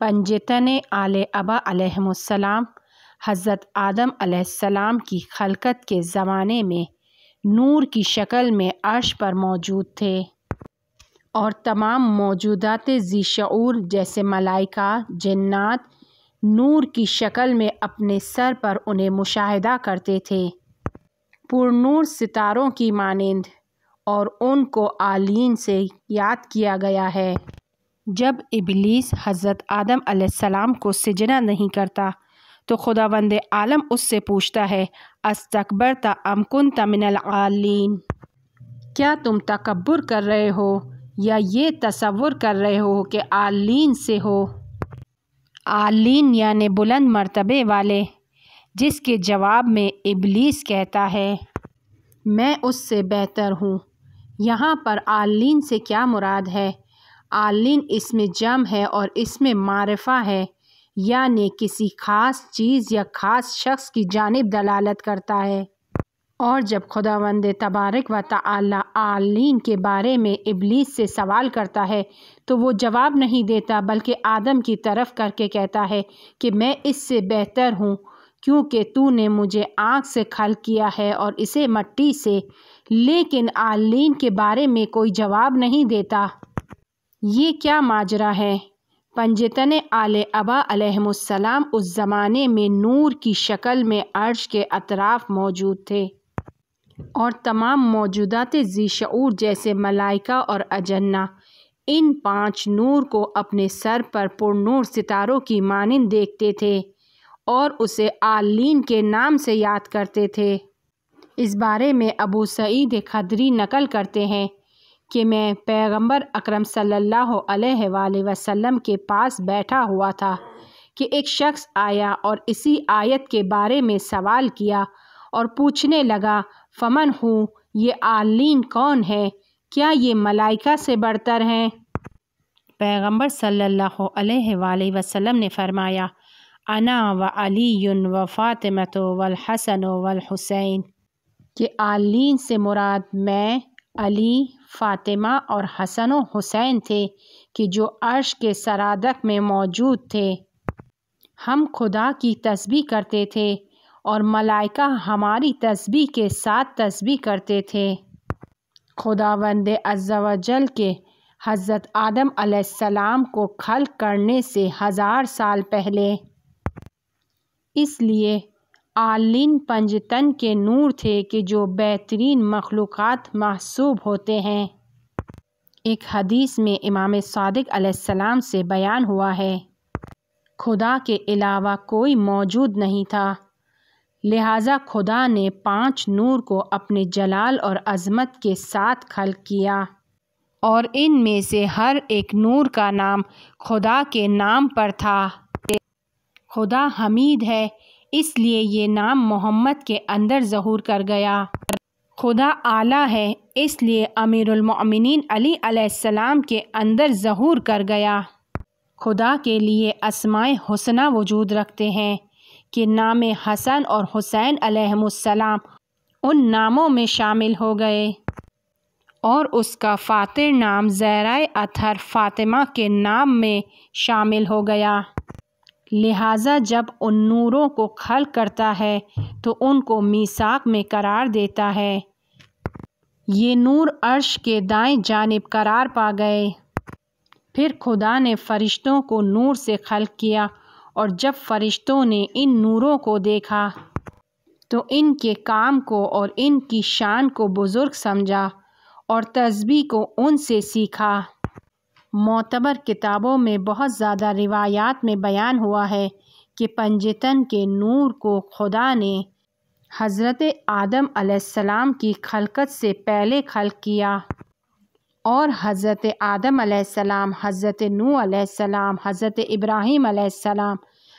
पंजतन आले अबा अलैहिमुस्सलाम हज़रत आदम अलैहिस्सलाम की खलकत के ज़माने में नूर की शक्ल में अर्श पर मौजूद थे और तमाम मौजूदात ज़ी शऊर जैसे मलाइका जिन्नात नूर की शक्ल में अपने सर पर उन्हें मुशाहिदा करते थे पुरनूर सितारों की मानिंद, और उनको आलीन से याद किया गया है। जब इब्लीस हज़रत आदम अलैहिस्सलाम को सिजदा नहीं करता तो खुदावंद आलम उससे पूछता है, अस्तकबरता अम कुन्ता मिनल आलीन, क्या तुम तकब्बुर कर रहे हो या ये तसव्वुर कर रहे हो कि आलीन से हो। आलीन यानी बुलंद मर्तबे वाले, जिसके जवाब में इब्लीस कहता है मैं उससे बेहतर हूँ। यहाँ पर आलीन से क्या मुराद है? आलीन इसमें जम है और इसमें मारिफा है, यानी किसी ख़ास चीज़ या ख़ास शख्स की जानिब दलालत करता है। और जब खुदावंद तबारक व तआला आलीन के बारे में इब्लीस से सवाल करता है तो वो जवाब नहीं देता, बल्कि आदम की तरफ करके कहता है कि मैं इससे बेहतर हूँ, क्योंकि तूने मुझे आँख से खल्क़ किया है और इसे मट्टी से। लेकिन आलीन के बारे में कोई जवाब नहीं देता। ये क्या माजरा है? पंजतन आले अबा अलैहिमुस्सलाम उस ज़माने में नूर की शक्ल में अर्श के अतराफ़ मौजूद थे और तमाम मौजूदात ज़ी शऊर जैसे मलाइका और अजन्ना इन 5 नूर को अपने सर पर पुरनूर सितारों की मानिंद देखते थे और उसे आलीन के नाम से याद करते थे। इस बारे में अबू सईद खदरी नकल करते हैं कि मैं पैगंबर अकरम सल्लल्लाहु अलैहि वसल्लम के पास बैठा हुआ था कि एक शख्स आया और इसी आयत के बारे में सवाल किया और पूछने लगा, फमन हूँ, ये आलीन कौन है? क्या ये मलाइका से बढ़तर हैं? पैगंबर सल्लल्लाहु अलैहि वसल्लम ने फरमाया, अना व अलीयुन व फ़ातिमतो वल हसन वल हुसैन, कि आलीन से मुराद मैं, अली, फ़ातिमा और हसन व हुसैन थे कि जो अर्श के सरादक में मौजूद थे। हम खुदा की तस्बीह करते थे और मलाइका हमारी तस्बीह के साथ तस्बीह करते थे। खुदावंद अज़्ज़ा व जल के हज़रत आदम अलैहिस्सलाम को खल्क़ करने से 1000 साल पहले, इसलिए आलीन पंजतन के नूर थे कि जो बेहतरीन मखलूक़ात महसूब होते हैं। एक हदीस में इमाम सादिक अलैहिस्सलाम से बयान हुआ है, खुदा के अलावा कोई मौजूद नहीं था, लिहाजा खुदा ने 5 नूर को अपने जलाल और अज़मत के साथ खल्क़ किया और इनमें से हर एक नूर का नाम खुदा के नाम पर था। खुदा हमीद है, इसलिए ये नाम मोहम्मद के अंदर ज़हूर कर गया। खुदा आला है, इसलिए अमीरुल मोमिनीन अली अलैहिस्सलाम के अंदर ज़हूर कर गया। खुदा के लिए अस्माए हुस्ना वजूद रखते हैं कि नाम हसन और हुसैन अलैहिमुस्सलाम उन नामों में शामिल हो गए और उसका फ़ातिर नाम ज़हरा अतहर फ़ातिमा के नाम में शामिल हो गया। लिहाजा जब उन नूरों को खल्क़ करता है तो उनको मीसाक में करार देता है। ये नूर अर्श के दाएं जानिब करार पा गए। फिर खुदा ने फ़रिश्तों को नूर से खल्क़ किया और जब फ़रिश्तों ने इन नूरों को देखा तो इनके काम को और इनकी शान को बुज़ुर्ग समझा और तस्बीह को उनसे सीखा। मोतबर किताबों में बहुत ज़्यादा रिवायात में बयान हुआ है कि पंजतन के नूर को खुदा ने हज़रत आदम अलैहिस्सलाम की खलकत से पहले खल्क़ किया और हज़रत आदम अलैहिस्सलाम, हज़रत नूह अलैहिस्सलाम, हज़रत इब्राहीम अलैहिस्सलाम,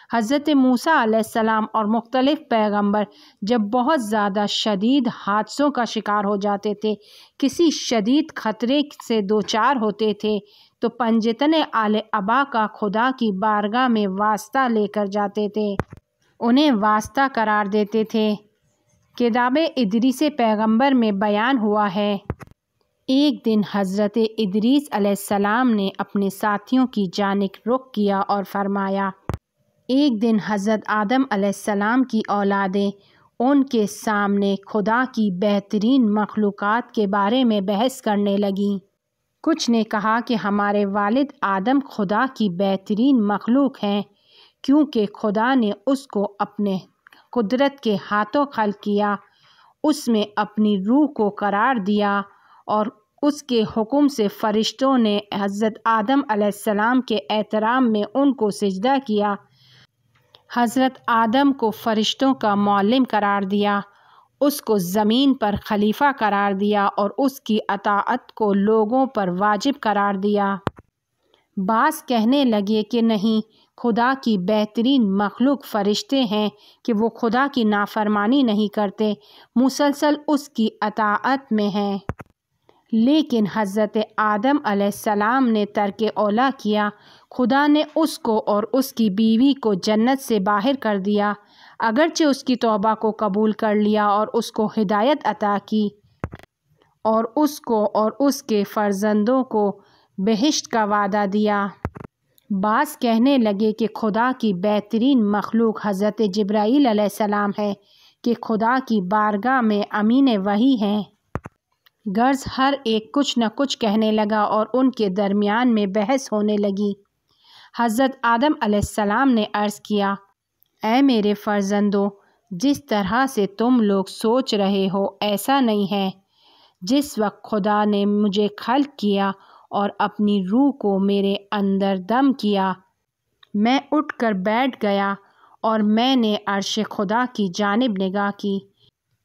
हज़रत मूसा अलैहिस्सलाम और मुख्तलिफ़ पैगंबर जब बहुत ज़्यादा शदीद हादसों का शिकार हो जाते थे, किसी शदीद ख़तरे से दो चार होते थे, तो पंजतन आले अबा का खुदा की बारगाह में वास्ता लेकर जाते थे, उन्हें वास्ता करार देते थे। किताब इदरीस पैगंबर में बयान हुआ है ایک دن حضرت ادریس علیہ السلام نے اپنے ساتھیوں کی جانب رخ کیا اور فرمایا، ایک دن حضرت آدم علیہ السلام کی اولادیں ان کے سامنے خدا کی بہترین مخلوقات کے بارے میں بحث کرنے لگیں۔ کچھ نے کہا کہ ہمارے والد آدم خدا کی بہترین مخلوق ہیں، کیونکہ خدا نے اس کو اپنے قدرت کے ہاتھوں خلق کیا، اس میں اپنی روح کو قرار دیا اور اس کے حکم سے فرشتوں نے حضرت آدم علیہ السلام کے احترام میں ان کو سجدہ کیا۔ حضرت آدم کو فرشتوں کا معلم قرار دیا، اس کو زمین پر خلیفہ قرار دیا اور اس کی اطاعت کو لوگوں پر واجب قرار دیا۔ بعض کہنے لگے کہ نہیں، خدا کی بہترین مخلوق فرشتے ہیں کہ وہ خدا کی نافرمانی نہیں کرتے، مسلسل اس کی اطاعت میں ہیں۔ لیکن حضرت آدم علیہ السلام نے ترک اولیٰ کیا، خدا نے اس کو اور اس کی بیوی کو جنت سے باہر کر دیا، اگرچہ اس کی توبہ کو قبول کر لیا اور اس کو ہدایت عطا کی اور اس کو اور اس کے فرزندوں کو بہشت کا وعدہ دیا۔ بعض کہنے لگے کہ خدا کی بہترین مخلوق حضرت جبرائیل علیہ السلام ہے کہ خدا کی بارگاہ میں امین وحی ہیں۔ غرض ہر ایک کچھ نہ کچھ کہنے لگا اور ان کے درمیان میں بحث ہونے لگی۔ حضرت آدم علیہ السلام نے عرض کیا، اے میرے فرزندوں، جس طرح سے تم لوگ سوچ رہے ہو ایسا نہیں ہے۔ جس وقت خدا نے مجھے خلق کیا اور اپنی روح کو میرے اندر دم کیا، میں اٹھ کر بیٹھ گیا اور میں نے عرش خدا کی جانب نگاہ کی۔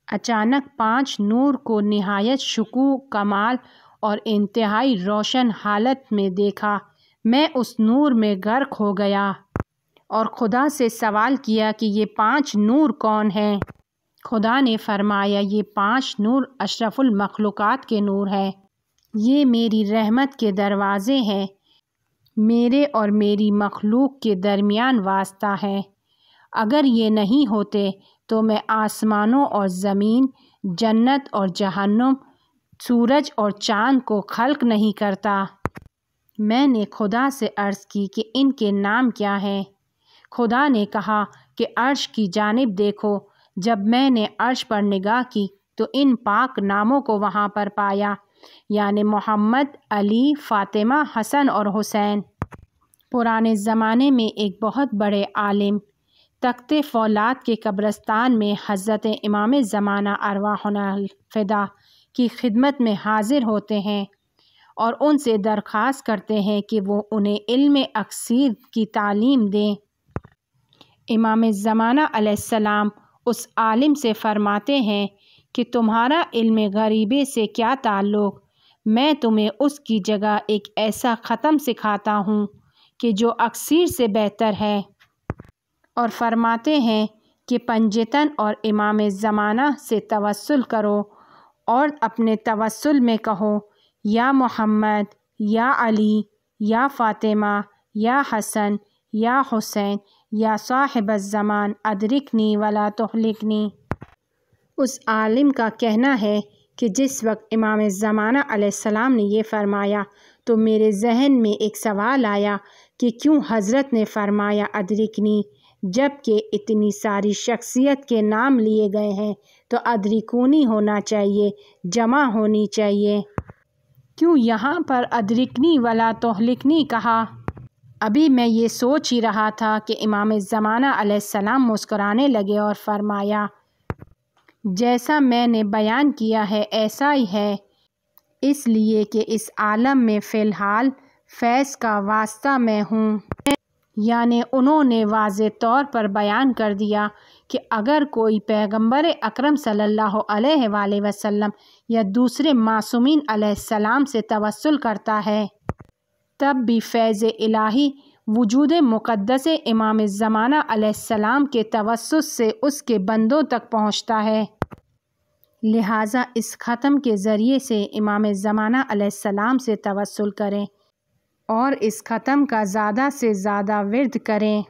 اچانک 5 نور کو نہایت شکوہ کمال اور انتہائی روشن حالت میں دیکھا۔ میں اس نور میں غرق ہو گیا اور خدا سے سوال کیا کہ یہ 5 نور کون ہیں؟ خدا نے فرمایا، یہ 5 نور اشرف المخلوقات کے نور ہیں، یہ میری رحمت کے دروازے ہیں، میرے اور میری مخلوق کے درمیان واسطہ ہیں۔ اگر یہ نہیں ہوتے تو میں آسمانوں اور زمین، جنت اور جہنم، سورج اور چاند کو خلق نہیں کرتا۔ میں نے خدا سے عرض کی کہ ان کے نام کیا ہیں؟ خدا نے کہا کہ عرش کی جانب دیکھو۔ جب میں نے عرش پر نگاہ کی تو ان پاک ناموں کو وہاں پر پایا، یعنی محمد، علی، فاطمہ، حسن اور حسین۔ پرانے زمانے میں ایک بہت بڑے عالم تخت فولاد کے قبرستان میں حضرت امام زمانہ ارواحنا الفدا کی خدمت میں حاضر ہوتے ہیں اور ان سے درخواست کرتے ہیں کہ وہ انہیں علم اکثیر کی تعلیم دیں۔ امام زمانہ علیہ السلام اس عالم سے فرماتے ہیں کہ تمہارا علم غریبے سے کیا تعلق؟ میں تمہیں اس کی جگہ ایک ایسا ختم سکھاتا ہوں کہ جو اکثیر سے بہتر ہے، اور فرماتے ہیں کہ پنجتن اور امام زمانہ سے توسل کرو اور اپنے توسل میں کہو، یا محمد، یا علی، یا فاطمہ، یا حسن، یا حسین، یا صاحب الزمان ادرکنی ولا تہلکنی۔ اس عالم کا کہنا ہے کہ جس وقت امام زمانہ علیہ السلام نے یہ فرمایا تو میرے ذہن میں ایک سوال آیا کہ کیوں حضرت نے فرمایا ادرکنی، جب کہ اتنی ساری شخصیت کے نام لیے گئے ہیں تو ادرکونی ہونا چاہیے، جمع ہونی چاہیے، کیوں یہاں پر ادرکنی ولا تہلکنی کہا؟ ابھی میں یہ سوچ ہی رہا تھا کہ امام زمانہ علیہ السلام مسکرانے لگے اور فرمایا، جیسا میں نے بیان کیا ہے ایسا ہی ہے، اس لیے کہ اس عالم میں فی الحال فیض کا واسطہ میں ہوں۔ یعنی انہوں نے واضح طور پر بیان کر دیا کہ اگر کوئی پیغمبر اکرم صلی اللہ علیہ وآلہ وسلم یا دوسرے معصومین علیہ السلام سے توسل کرتا ہے تب بھی فیض الہی وجود مقدس امام زمانہ علیہ السلام کے توسط سے اس کے بندوں تک پہنچتا ہے۔ لہٰذا اس ختم کے ذریعے سے امام زمانہ علیہ السلام سے توسل کریں اور اس ختم کا زیادہ سے زیادہ ورد کریں۔